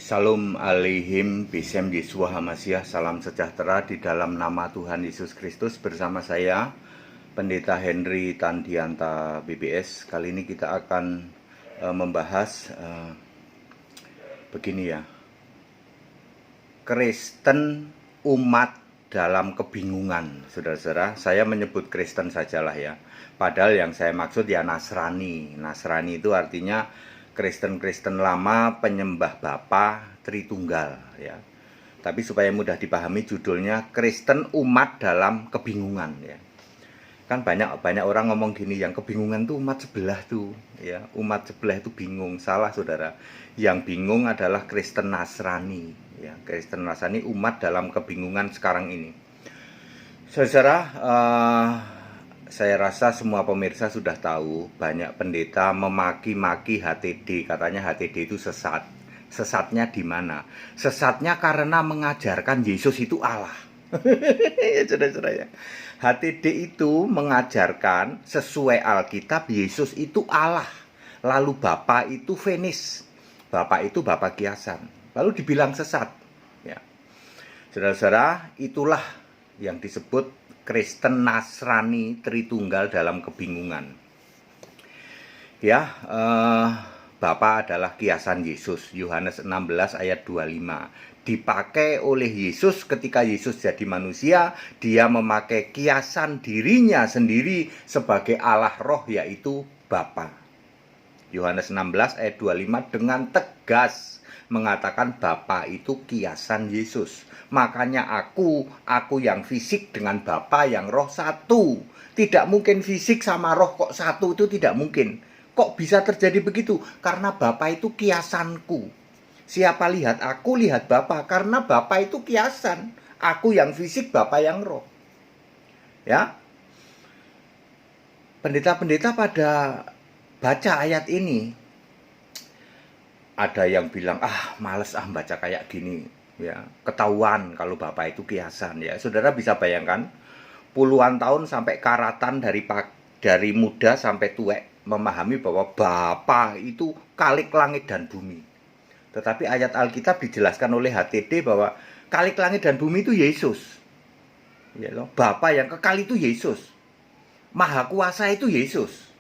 Shalom Aleihim, Bisem Yesua Hamasiah, salam sejahtera di dalam nama Tuhan Yesus Kristus. Bersama saya, Pendeta Henry Tandianta BBS. Kali ini kita akan membahas begini ya. Kristen umat dalam kebingungan. Saudara-saudara, saya menyebut Kristen sajalah ya. Padahal yang saya maksud ya Nasrani. Nasrani itu artinya Kristen-Kristen lama penyembah Bapa Tritunggal ya. Tapi supaya mudah dipahami judulnya Kristen umat dalam kebingungan ya. Kan banyak orang ngomong gini, yang kebingungan tuh umat sebelah tuh ya. Umat sebelah itu bingung. Salah Saudara. Yang bingung adalah Kristen Nasrani ya. Kristen Nasrani umat dalam kebingungan sekarang ini. Saudara, saya rasa semua pemirsa sudah tahu banyak pendeta memaki-maki HTD, katanya HTD itu sesat. Sesatnya di mana? Sesatnya karena mengajarkan Yesus itu Allah. Ya, saudara-saudara ya. HTD itu mengajarkan sesuai Alkitab Yesus itu Allah. Lalu Bapa itu Fenis. Bapa itu Bapa kiasan. Lalu dibilang sesat. Ya. Saudara-saudara, itulah yang disebut Kristen Nasrani Tritunggal dalam kebingungan. Ya, Bapa adalah kiasan Yesus. Yohanes 16 ayat 25. Dipakai oleh Yesus ketika Yesus jadi manusia, dia memakai kiasan dirinya sendiri sebagai Allah Roh, yaitu Bapa. Yohanes 16 ayat 25 dengan tegas mengatakan Bapa itu kiasan Yesus. Makanya aku yang fisik dengan Bapa yang roh satu. Tidak mungkin fisik sama roh kok satu, itu tidak mungkin. Kok bisa terjadi begitu? Karena Bapa itu kiasanku. Siapa lihat aku, lihat Bapa. Karena Bapa itu kiasan. Aku yang fisik, Bapa yang roh. Ya. Pendeta-pendeta pada baca ayat ini, ada yang bilang, males baca kayak gini ya, ketahuan kalau Bapa itu kiasan ya. Saudara bisa bayangkan puluhan tahun sampai karatan dari muda sampai tuwek memahami bahwa Bapa itu Khalik langit dan bumi. Tetapi ayat Alkitab dijelaskan oleh HTD bahwa Khalik langit dan bumi itu Yesus. Ya loh, Bapa yang kekal itu Yesus. Maha kuasa itu Yesus.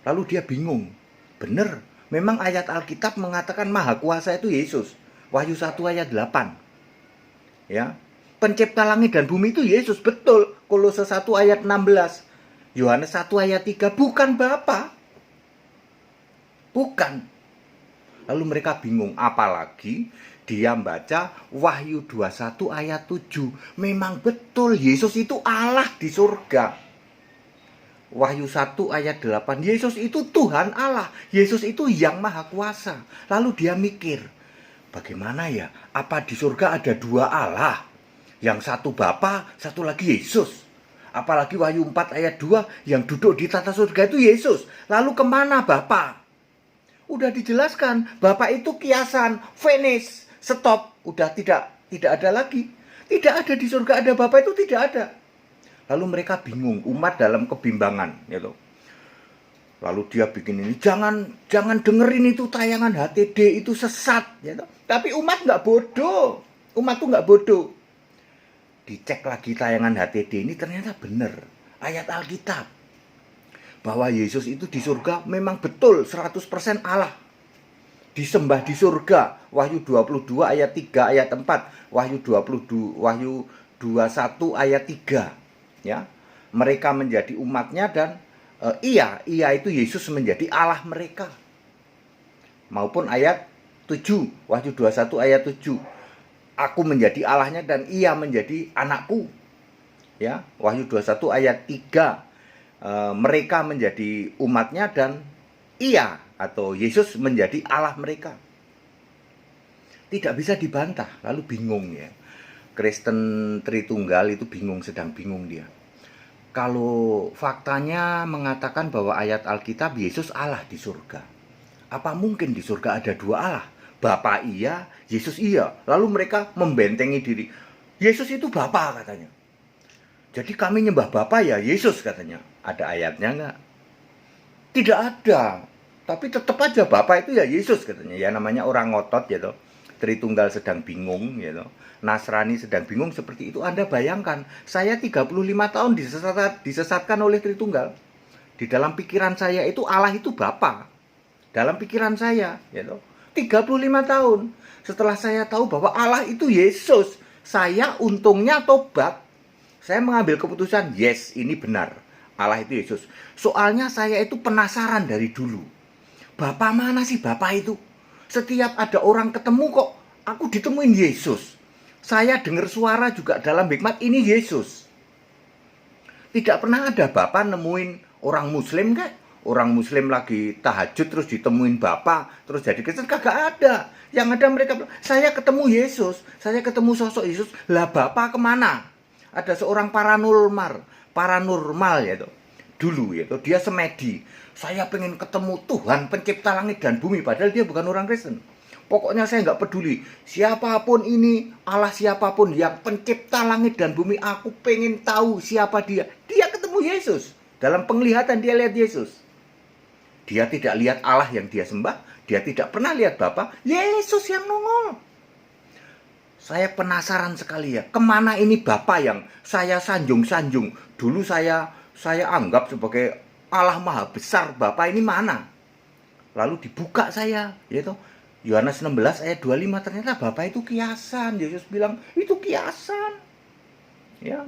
Lalu dia bingung. Bener, memang ayat Alkitab mengatakan Maha kuasa itu Yesus. Wahyu 1 ayat 8. Ya. Pencipta langit dan bumi itu Yesus, betul. Kolose 1 ayat 16. Yohanes 1 ayat 3, bukan Bapa. Bukan. Lalu mereka bingung, apalagi dia membaca Wahyu 21 ayat 7. Memang betul Yesus itu Allah di surga. Wahyu 1 ayat 8, Yesus itu Tuhan Allah. Yesus itu yang maha kuasa. Lalu dia mikir, bagaimana ya? Apa di surga ada dua Allah? Yang satu Bapa, satu lagi Yesus. Apalagi Wahyu 4 ayat 2, yang duduk di tata surga itu Yesus. Lalu kemana Bapa? Udah dijelaskan, Bapa itu kiasan, Fenis, stop. Udah tidak ada lagi. Tidak ada di surga ada Bapa itu, tidak ada. Lalu mereka bingung, umat dalam kebimbangan gitu. Lalu dia bikin ini, jangan dengerin itu tayangan HTD, itu sesat gitu. Tapi umat nggak bodoh. Umat tuh nggak bodoh. Dicek lagi tayangan HTD ini, ternyata benar. Ayat Alkitab bahwa Yesus itu di surga memang betul 100% Allah. Disembah di surga. Wahyu 22 ayat 3 ayat 4. Wahyu 21 ayat 3. Ya, mereka menjadi umatnya dan ia itu Yesus menjadi Allah mereka. Maupun ayat 7, Wahyu 21 ayat 7. Aku menjadi Allahnya dan ia menjadi anakku. Ya, Wahyu 21 ayat 3. Mereka menjadi umatnya dan ia atau Yesus menjadi Allah mereka. Tidak bisa dibantah, lalu bingung ya. Kristen Tritunggal itu bingung, sedang bingung dia. Kalau faktanya mengatakan bahwa ayat Alkitab Yesus Allah di surga. Apa mungkin di surga ada dua Allah? Bapa iya, Yesus iya. Lalu mereka membentengi diri. Yesus itu Bapa katanya. Jadi kami nyembah Bapa ya Yesus katanya. Ada ayatnya enggak? Tidak ada. Tapi tetap aja Bapa itu ya Yesus katanya. Ya namanya orang ngotot gitu. Tritunggal sedang bingung, gitu. Nasrani sedang bingung seperti itu. Anda bayangkan, saya 35 tahun disesatkan oleh Tritunggal. Di dalam pikiran saya itu Allah itu Bapa. Dalam pikiran saya, gitu. 35 tahun. Setelah saya tahu bahwa Allah itu Yesus, saya untungnya tobat. Saya mengambil keputusan, yes, ini benar. Allah itu Yesus. Soalnya saya itu penasaran dari dulu. Bapak mana sih Bapak itu? Setiap ada orang ketemu kok aku ditemuin Yesus. Saya dengar suara juga dalam hikmat ini Yesus. Tidak pernah ada Bapak nemuin orang Muslim kan? Orang Muslim lagi tahajud terus ditemuin Bapak terus jadi Kristen, kagak ada. Yang ada mereka, saya ketemu Yesus, saya ketemu sosok Yesus. Lah Bapak kemana? Ada seorang paranormal ya tuh. Dulu ya tuh, dia semedi. Saya pengen ketemu Tuhan pencipta langit dan bumi, padahal dia bukan orang Kristen. Pokoknya saya nggak peduli siapapun ini, Allah siapapun yang pencipta langit dan bumi, aku pengen tahu siapa dia. Dia ketemu Yesus. Dalam penglihatan dia lihat Yesus. Dia tidak lihat Allah yang dia sembah, dia tidak pernah lihat Bapa, Yesus yang nongol. Saya penasaran sekali ya, kemana ini Bapa yang saya sanjung-sanjung. Dulu saya anggap sebagai Allah Maha Besar, Bapa ini mana? Lalu dibuka saya, yaitu Yohanes 16 ayat 25, ternyata Bapa itu kiasan. Yesus bilang, itu kiasan. Ya.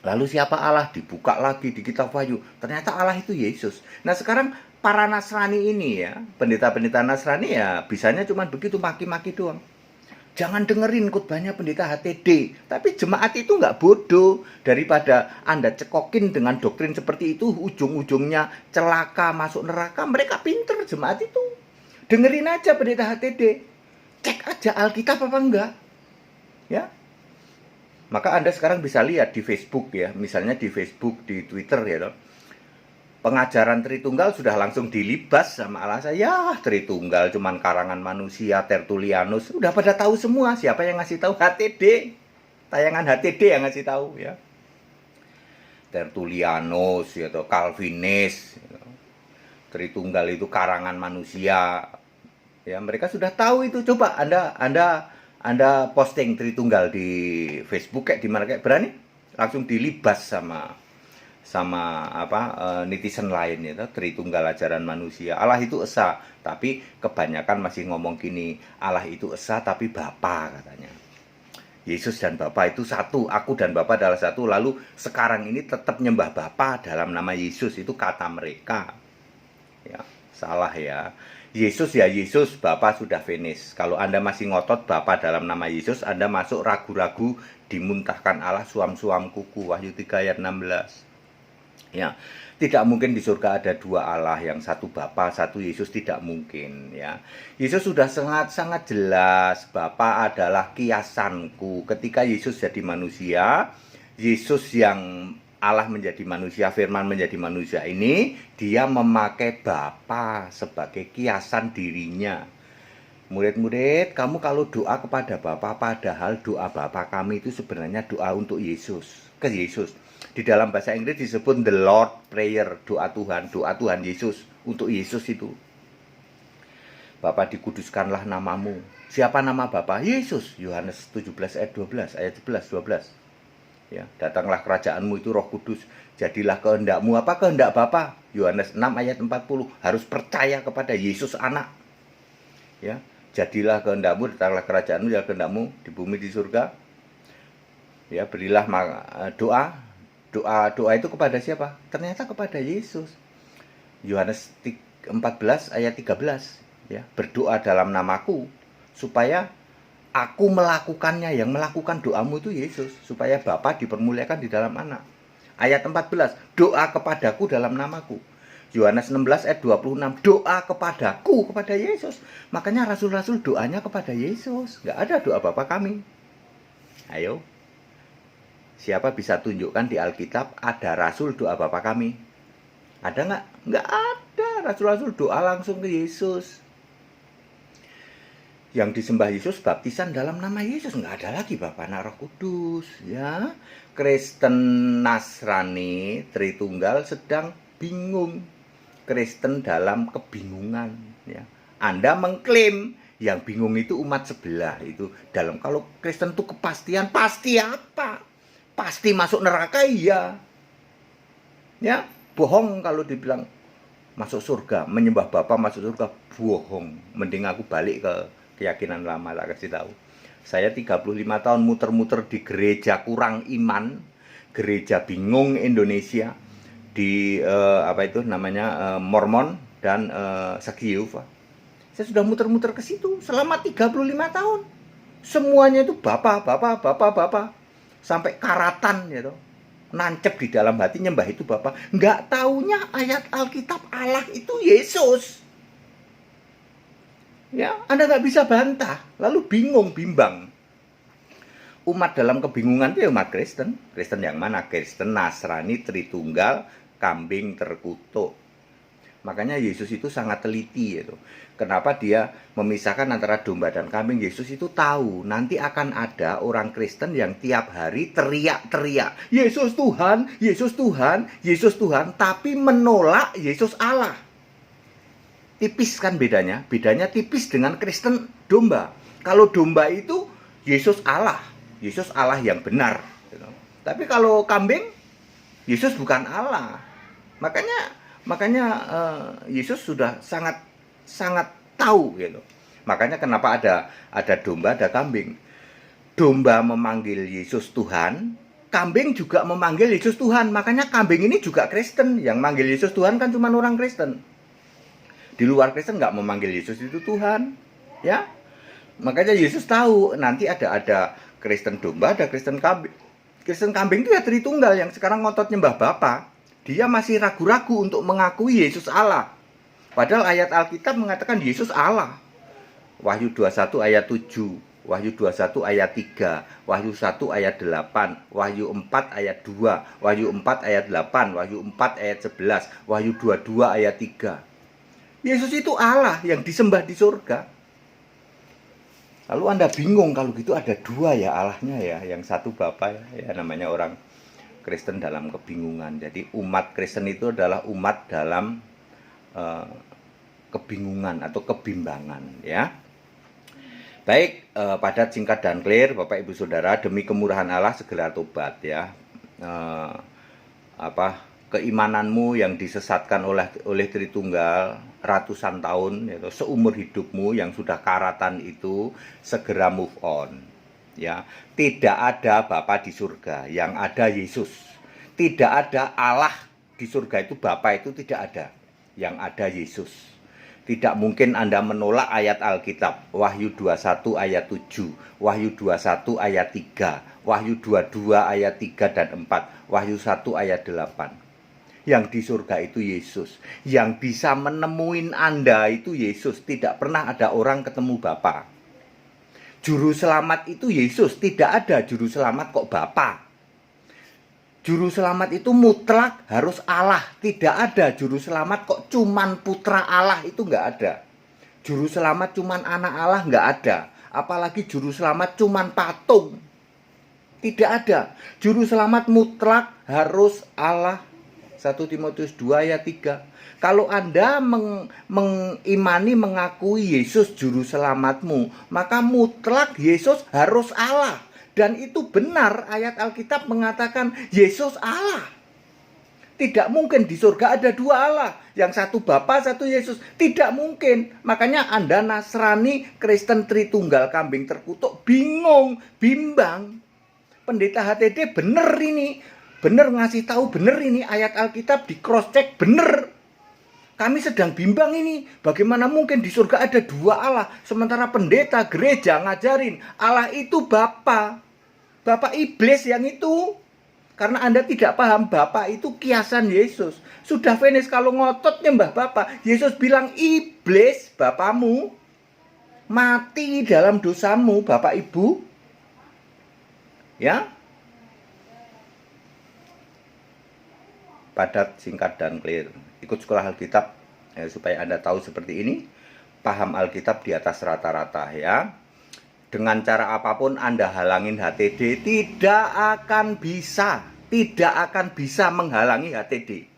Lalu siapa Allah? Dibuka lagi di kitab Wahyu. Ternyata Allah itu Yesus. Nah sekarang para Nasrani ini ya, pendeta-pendeta Nasrani ya, bisanya cuma begitu, maki-maki doang. Jangan dengerin khotbahnya pendeta HTD. Tapi jemaat itu nggak bodoh. Daripada Anda cekokin dengan doktrin seperti itu, ujung-ujungnya celaka, masuk neraka. Mereka pinter jemaat itu. Dengerin aja pendeta HTD. Cek aja Alkitab apa enggak. Ya. Maka Anda sekarang bisa lihat di Facebook ya. Misalnya di Facebook, di Twitter ya. Pengajaran Tritunggal sudah langsung dilibas sama Allah saya. Ya, Tritunggal cuman karangan manusia, Tertullianus. Udah pada tahu semua. Siapa yang ngasih tahu? HTD. Tayangan HTD yang ngasih tahu ya. Tertullianus, ya, Calvinis. Ya. Tritunggal itu karangan manusia. Ya, mereka sudah tahu itu. Coba Anda posting Tritunggal di Facebook kayak di mana kayak berani? Langsung dilibas sama netizen lain ya, Tritunggal ajaran manusia. Allah itu esa, tapi kebanyakan masih ngomong gini, Allah itu esa tapi Bapa katanya. Yesus dan Bapa itu satu, aku dan Bapa adalah satu. Lalu sekarang ini tetap nyembah Bapa dalam nama Yesus, itu kata mereka. Ya, salah ya. Yesus ya Yesus, Bapa sudah finish. Kalau Anda masih ngotot Bapa dalam nama Yesus, Anda masuk ragu-ragu, dimuntahkan Allah suam-suam kuku. Wahyu 3 ayat 16. Ya, tidak mungkin di surga ada dua Allah, yang satu Bapa, satu Yesus, tidak mungkin ya. Yesus sudah sangat jelas, Bapa adalah kiasanku. Ketika Yesus jadi manusia, Yesus yang Allah menjadi manusia, firman menjadi manusia ini, dia memakai Bapa sebagai kiasan dirinya. Murid-murid, kamu kalau doa kepada Bapa, padahal doa Bapa kami itu sebenarnya doa untuk Yesus, ke Yesus. Di dalam bahasa Inggris disebut the Lord Prayer, doa Tuhan Yesus, untuk Yesus itu. Bapa, dikuduskanlah namamu. Siapa nama Bapa? Yesus. Yohanes 17 ayat 12, ayat 11, 12. Ya, datanglah kerajaanmu itu Roh Kudus, jadilah kehendakmu. Apa kehendak Bapa? Yohanes 6 ayat 40, harus percaya kepada Yesus anak. Ya, jadilah kehendakmu, datanglah kerajaanmu, ya kehendakmu di bumi di surga. Ya, berilah doa itu kepada siapa? Ternyata kepada Yesus. Yohanes 14 ayat 13 ya, berdoa dalam namaku supaya aku melakukannya. Yang melakukan doamu itu Yesus, supaya Bapa dipermuliakan di dalam anak. Ayat 14, doa kepadaku dalam namaku. Yohanes 16 ayat 26, doa kepadaku, kepada Yesus. Makanya rasul-rasul doanya kepada Yesus, nggak ada doa Bapa kami. Ayo, siapa bisa tunjukkan di Alkitab ada rasul doa Bapa kami? Ada nggak? Nggak ada. Rasul-rasul doa langsung ke Yesus. Yang disembah Yesus baptisan dalam nama Yesus, nggak ada lagi Bapa, Anak, Roh Kudus. Ya, Kristen Nasrani Tritunggal sedang bingung. Kristen dalam kebingungan. Ya, Anda mengklaim Yang bingung itu umat sebelah itu. Dalam kalau Kristen itu kepastian, pasti apa? Pasti masuk neraka, iya. Ya, bohong kalau dibilang masuk surga, menyembah Bapa masuk surga, bohong. Mending aku balik ke keyakinan lama, tak kasih tahu. Saya 35 tahun muter-muter di gereja kurang iman, gereja bingung Indonesia, di apa itu namanya Mormon dan Saksi Yehova. Saya sudah muter-muter ke situ selama 35 tahun. Semuanya itu Bapa. Sampai karatan gitu. Nancep di dalam hati nyembah itu Bapa. Nggak taunya ayat Alkitab Allah itu Yesus. Ya, Anda nggak bisa bantah. Lalu bingung, bimbang. Umat dalam kebingungan itu ya umat Kristen. Kristen yang mana? Kristen Nasrani Tritunggal, kambing terkutuk. Makanya Yesus itu sangat teliti gitu. Kenapa dia memisahkan antara domba dan kambing? Yesus itu tahu nanti akan ada orang Kristen yang tiap hari teriak-teriak, Yesus Tuhan, Yesus Tuhan, Yesus Tuhan, tapi menolak Yesus Allah. Tipis kan bedanya? Bedanya tipis dengan Kristen domba. Kalau domba itu Yesus Allah yang benar gitu. Tapi kalau kambing, Yesus bukan Allah. Makanya Yesus sudah sangat tahu gitu. Makanya kenapa ada domba, ada kambing. Domba memanggil Yesus Tuhan, kambing juga memanggil Yesus Tuhan. Makanya kambing ini juga Kristen. Yang manggil Yesus Tuhan kan cuma orang Kristen. Di luar Kristen nggak memanggil Yesus itu Tuhan, ya. Makanya Yesus tahu nanti ada Kristen domba, ada Kristen kambing. Kristen kambing itu ya Tritunggal yang sekarang ngotot nyembah Bapa. Dia masih ragu-ragu untuk mengakui Yesus Allah. Padahal ayat Alkitab mengatakan Yesus Allah. Wahyu 21 ayat 7, Wahyu 21 ayat 3, Wahyu 1 ayat 8, Wahyu 4 ayat 2, Wahyu 4 ayat 8, Wahyu 4 ayat 11, Wahyu 22 ayat 3. Yesus itu Allah yang disembah di surga. Lalu Anda bingung kalau gitu ada dua ya Allahnya ya, yang satu Bapa ya namanya orang Kristen dalam kebingungan. Jadi umat Kristen itu adalah umat dalam kebingungan atau kebimbangan ya. Baik, padat, singkat dan clear Bapak Ibu Saudara, demi kemurahan Allah segera tobat ya. Keimananmu yang disesatkan oleh Tritunggal ratusan tahun yaitu seumur hidupmu yang sudah karatan itu segera move on. Ya, tidak ada Bapa di surga, yang ada Yesus. Tidak ada Allah di surga itu Bapa itu tidak ada. Yang ada Yesus. Tidak mungkin Anda menolak ayat Alkitab. Wahyu 21 ayat 7, Wahyu 21 ayat 3, Wahyu 22 ayat 3 dan 4, Wahyu 1 ayat 8. Yang di surga itu Yesus. Yang bisa menemuin Anda itu Yesus. Tidak pernah ada orang ketemu Bapa. Juru selamat itu Yesus, tidak ada juru selamat kok Bapa. Juru selamat itu mutlak harus Allah, tidak ada juru selamat kok cuman putra Allah, itu nggak ada. Juru selamat cuman anak Allah, nggak ada. Apalagi juru selamat cuman patung, tidak ada. Juru selamat mutlak harus Allah. 1 Timotius 2 ayat 3. Kalau Anda mengimani, mengakui Yesus juru selamatmu, maka mutlak Yesus harus Allah. Dan itu benar, ayat Alkitab mengatakan Yesus Allah. Tidak mungkin di surga ada dua Allah. Yang satu Bapa, satu Yesus. Tidak mungkin. Makanya Anda Nasrani, Kristen Tritunggal, kambing terkutuk, bingung, bimbang. Pendeta HTD bener ini. Bener ngasih tahu, bener ini ayat Alkitab di cross check, bener. Kami sedang bimbang ini, bagaimana mungkin di surga ada dua Allah, sementara pendeta gereja ngajarin Allah itu Bapa. Bapa iblis yang itu. Karena Anda tidak paham, Bapa itu kiasan Yesus. Sudah finish kalau ngotot nyembah Bapa. Yesus bilang iblis, Bapamu mati dalam dosamu, Bapak Ibu. Ya. Padat, singkat dan clear. Ikut sekolah Alkitab supaya Anda tahu seperti ini. Paham Alkitab di atas rata-rata ya. Dengan cara apapun Anda halangin HTD, tidak akan bisa menghalangi HTD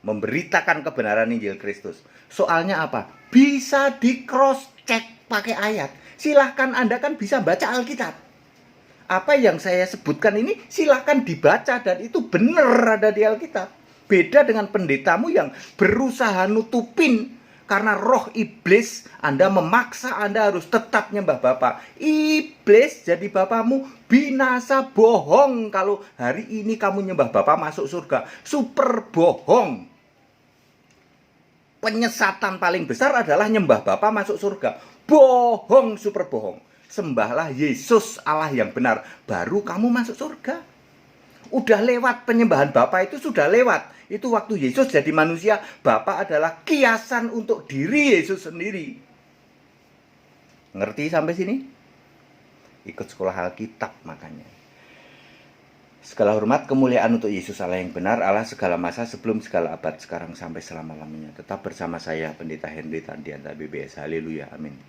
memberitakan kebenaran Injil Kristus. Soalnya apa? Bisa di cross cek pakai ayat. Silahkan Anda kan bisa baca Alkitab. Apa yang saya sebutkan ini silahkan dibaca dan itu benar ada di Alkitab. Beda dengan pendetamu yang berusaha nutupin karena roh iblis. Anda memaksa Anda harus tetap nyembah Bapa. Iblis jadi bapamu binasa, bohong. Kalau hari ini kamu nyembah Bapa masuk surga, super bohong. Penyesatan paling besar adalah nyembah Bapa masuk surga. Bohong, super bohong. Sembahlah Yesus Allah yang benar, baru kamu masuk surga. Udah lewat penyembahan Bapa itu, sudah lewat. Itu waktu Yesus jadi manusia, Bapa adalah kiasan untuk diri Yesus sendiri. Ngerti sampai sini? Ikut sekolah Alkitab makanya. Segala hormat kemuliaan untuk Yesus Allah yang benar, Allah segala masa sebelum segala abad, sekarang sampai selama-lamanya. Tetap bersama saya Pendeta Henry Tandianta BBS. Haleluya, amin.